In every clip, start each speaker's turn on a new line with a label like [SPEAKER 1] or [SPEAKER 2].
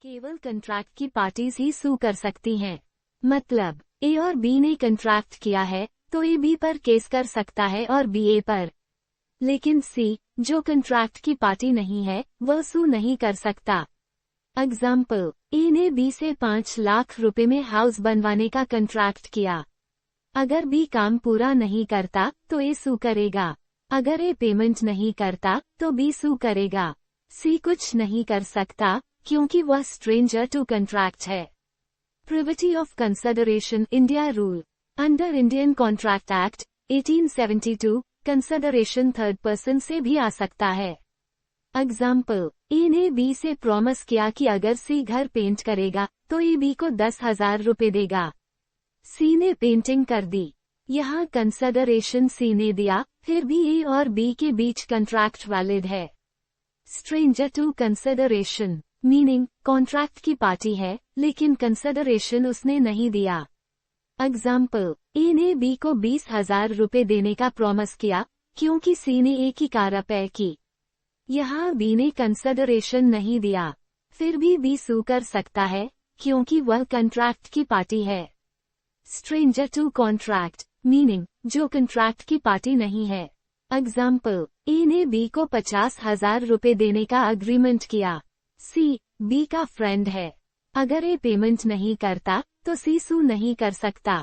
[SPEAKER 1] केवल कंट्रैक्ट की पार्टीज ही सू कर सकती हैं। मतलब ए और बी ने कंट्रैक्ट किया है तो ए बी पर केस कर सकता है और बी ए पर। लेकिन सी, जो कंट्रैक्ट की पार्टी नहीं है, वह सू नहीं कर सकता। एग्जाम्पल, ए ने बी से 5 लाख रुपए में हाउस बनवाने का कंट्रैक्ट किया। अगर बी काम पूरा नहीं करता तो ए सू करेगा। अगर ए पेमेंट नहीं करता तो बी सू करेगा। सी कुछ नहीं कर सकता क्योंकि वह स्ट्रेंजर टू कंट्रैक्ट है। Privity of consideration India rule. Under Indian contract act 1872, consideration third person से भी आ सकता है। एग्जाम्पल, ए ने बी से प्रॉमिस किया कि अगर सी घर पेंट करेगा तो ए बी को 10,000 रुपए देगा। सी ने पेंटिंग कर दी। यहाँ कंसिडरेशन सी ने दिया, फिर भी ए और बी के बीच कंट्रैक्ट वैलिड है। Stranger to consideration meaning contract की पार्टी है लेकिन कंसिडरेशन उसने नहीं दिया। एग्जाम्पल, ए ने बी को 20,000 रुपए देने का प्रॉमिस किया क्योंकि सी ने ए की कार रिपेयर की। यहाँ बी ने कंसिडरेशन नहीं दिया, फिर भी बी सू कर सकता है क्योंकि वह कंट्रैक्ट की पार्टी है। स्ट्रेंजर टू कॉन्ट्रैक्ट मीनिंग जो कंट्रैक्ट की पार्टी नहीं है। एग्जाम्पल, ए ने बी को 50,000 रुपए देने का अग्रीमेंट किया। सी, बी का फ्रेंड है। अगर ए पेमेंट नहीं करता तो सी सू नहीं कर सकता।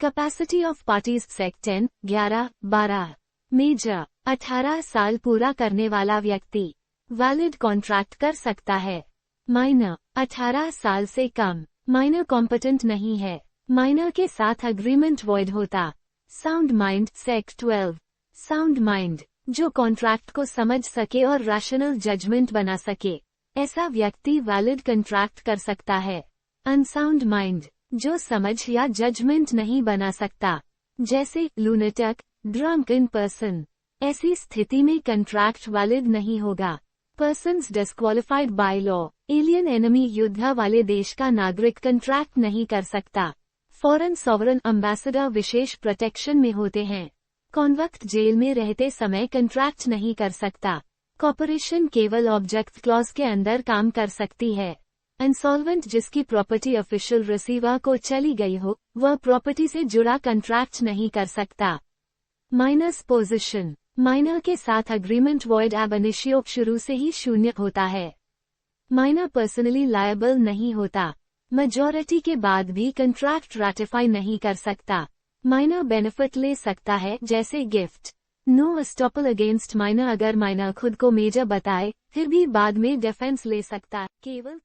[SPEAKER 1] Capacity of parties section 10, 11, 12। Major 18 साल पूरा करने वाला व्यक्ति वैलिड कॉन्ट्रैक्ट कर सकता है। माइनर 18 साल से कम। माइनर कॉम्पिटेंट नहीं है। माइनर के साथ अग्रीमेंट वॉइड होता। Sound mind sect 12। Sound mind जो कॉन्ट्रैक्ट को समझ सके और रैशनल जजमेंट बना सके, ऐसा व्यक्ति वैलिड कंट्रैक्ट कर सकता है। अनसाउंड माइंड जो समझ या जजमेंट नहीं बना सकता, जैसे लूनेटिक, ड्रंकन पर्सन। ऐसी स्थिति में कंट्रैक्ट वैलिड नहीं होगा। Persons disqualified by law. Alien enemy युद्ध वाले देश का नागरिक कंट्रैक्ट नहीं कर सकता। फॉरेन सॉवरन एम्बेसडर विशेष प्रोटेक्शन में होते हैं। कॉन्विक्ट जेल में रहते समय कंट्रैक्ट नहीं कर सकता। कॉर्पोरेशन केवल ऑब्जेक्ट क्लॉज के अंदर काम कर सकती है। इंसॉल्वेंट जिसकी प्रॉपर्टी ऑफिशियल रिसीवर को चली गई हो, वह प्रॉपर्टी से जुड़ा कंट्रैक्ट नहीं कर सकता। माइनर्स पोजीशन माइनर के साथ अग्रीमेंट वॉइड एब इनिशियो शुरू से ही शून्य होता है। माइनर पर्सनली लायबल नहीं होता। मेजॉरिटी के बाद भी कंट्रैक्ट रैटिफाई नहीं कर सकता। माइनर बेनिफिट ले सकता है जैसे gift. No estoppel against minor अगर माइनर खुद को मेजर बताए फिर भी बाद में डिफेंस ले सकता है। केवल